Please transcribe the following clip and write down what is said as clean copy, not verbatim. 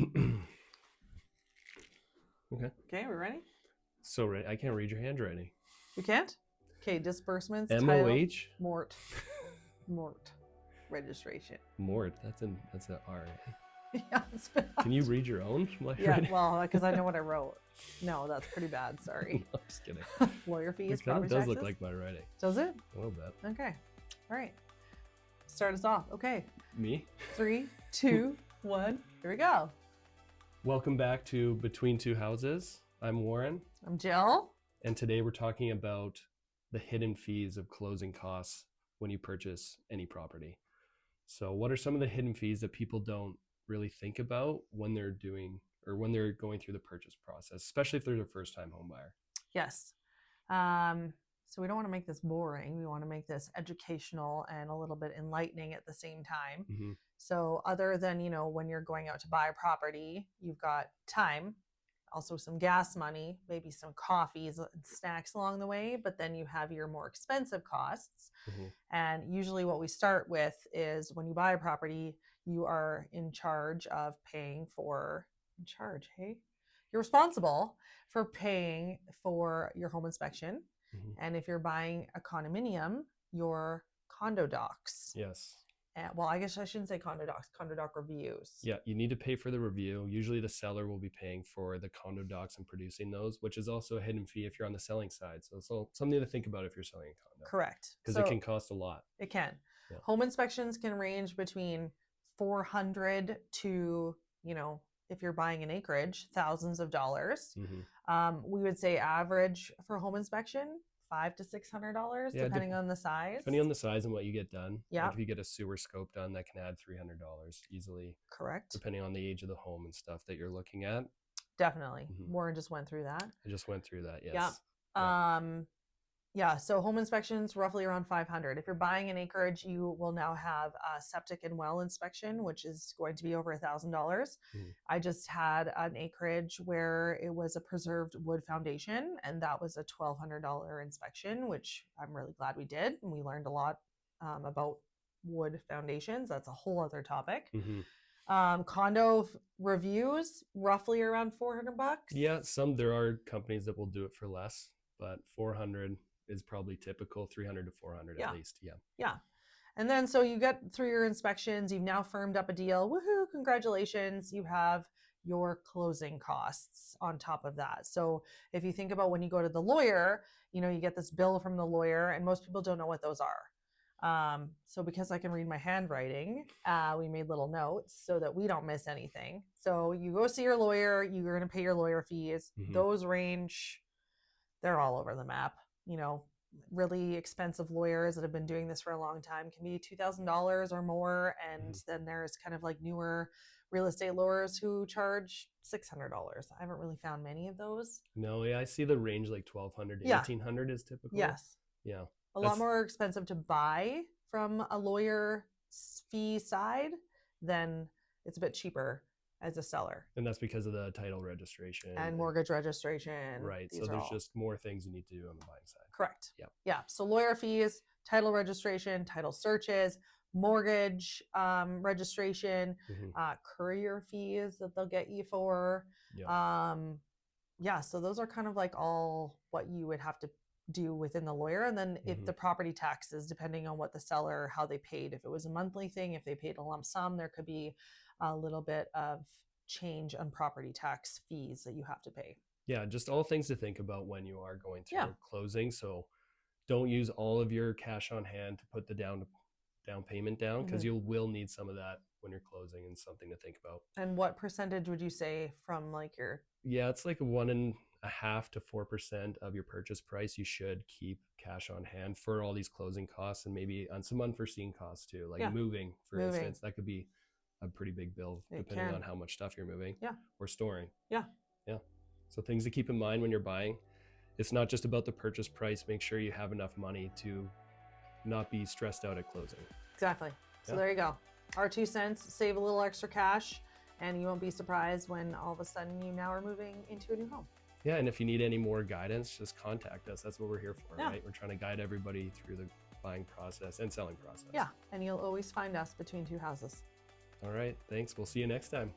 Okay. Okay, we're ready? So I can't read your handwriting. You can't? Okay, disbursements, title, MOH? mort registration. Mort. That's an R. Yeah, it's been Can you read your own? Yeah, well, because I know what I wrote. No, that's pretty bad. No, Sorry. I'm just kidding. Lawyer fees, It kind property of does taxes. look like my writing. Does it? A little bit. Okay. All right. Start us off. Okay. Me? 3, 2, 1. Here we go. Welcome back to Between Two Houses. I'm Warren, I'm Jill. and today we're talking about the hidden fees of closing costs when you purchase any property. So, what are some of the hidden fees that people don't really think about when they're doing or when they're going through the purchase process, especially if they're a first-time home buyer? Yes. So we don't want to make this boring. We want to make this educational and a little bit enlightening at the same time. Mm-hmm. So other than, when you're going out to buy a property, you've got time, also some gas money, maybe some coffees and snacks along the way, but then you have your more expensive costs. Mm-hmm. And usually what we start with is when you buy a property, you are in charge of paying for, hey? You're responsible for paying for your home inspection. Mm-hmm. And if you're buying a condominium, your condo docs. Yes. Well, I guess I shouldn't say condo docs, condo doc reviews. Yeah, you need to pay for the review. Usually the seller will be paying for the condo docs and producing those, which is also a hidden fee if you're on the selling side. So it's something to think about if you're selling a condo. Correct. Because it can cost a lot. It can. Yeah. Home inspections can range between $400 to, if you're buying an acreage, thousands of dollars. Mm-hmm. We would say average for home inspection, $500 to $600, depending on the size. Depending on the size and what you get done. Yeah. Like if you get a sewer scope done, that can add $300 easily. Correct. Depending on the age of the home and stuff that you're looking at. Definitely. Mm-hmm. Warren just went through that. I just went through that, yes. Yeah. So home inspections roughly around $500. If you're buying an acreage, you will now have a septic and well inspection, which is going to be over $1,000. Mm-hmm. I just had an acreage where it was a preserved wood foundation, and that was a $1,200 inspection, which I'm really glad we did. And we learned a lot about wood foundations. That's a whole other topic. Mm-hmm. Condo reviews roughly around $400. Yeah, there are companies that will do it for less, but $400 is probably typical. $300 to $400 at least. Yeah. And then so you get through your inspections, you've now firmed up a deal. Woohoo, congratulations. You have your closing costs on top of that. So if you think about when you go to the lawyer, you get this bill from the lawyer, and most people don't know what those are. So because I can read my handwriting, we made little notes so that we don't miss anything. So you go see your lawyer, you're going to pay your lawyer fees. Mm-hmm. Those range, they're all over the map. Really expensive lawyers that have been doing this for a long time can be $2,000 or more. And then there's kind of like newer real estate lawyers who charge $600. I haven't really found many of those. No, yeah, I see the range like $1,200 to $1,800 is typical. Yes. Yeah. A lot more expensive to buy from a lawyer fee side than it's a bit cheaper as a seller. And that's because of the title registration. And mortgage registration. Right. So there's just more things you need to do on the buying side. Correct. Yeah. Yeah. So lawyer fees, title registration, title searches, mortgage registration, courier fees that they'll get you for. Yeah. So those are kind of like all what you would have to do within the lawyer. And then if the property taxes, depending on what the seller, how they paid, if it was a monthly thing, if they paid a lump sum, there could be a little bit of change on property tax fees that you have to pay. Yeah, just all things to think about when you are going through closing. So don't use all of your cash on hand to put the down payment down, because you will need some of that when you're closing, and something to think about. And what percentage would you say from like your... Yeah, it's like 1.5% to 4% of your purchase price. You should keep cash on hand for all these closing costs, and maybe on some unforeseen costs too, like moving, for instance. That could be a pretty big bill depending on how much stuff you're moving or storing. Yeah. So things to keep in mind when you're buying. It's not just about the purchase price. Make sure you have enough money to not be stressed out at closing. Exactly. So there you go. Our 2 cents, save a little extra cash, and you won't be surprised when all of a sudden you now are moving into a new home. Yeah, and if you need any more guidance, just contact us. That's what we're here for, right? We're trying to guide everybody through the buying process and selling process. Yeah, and you'll always find us Between Two Houses. All right, thanks. We'll see you next time.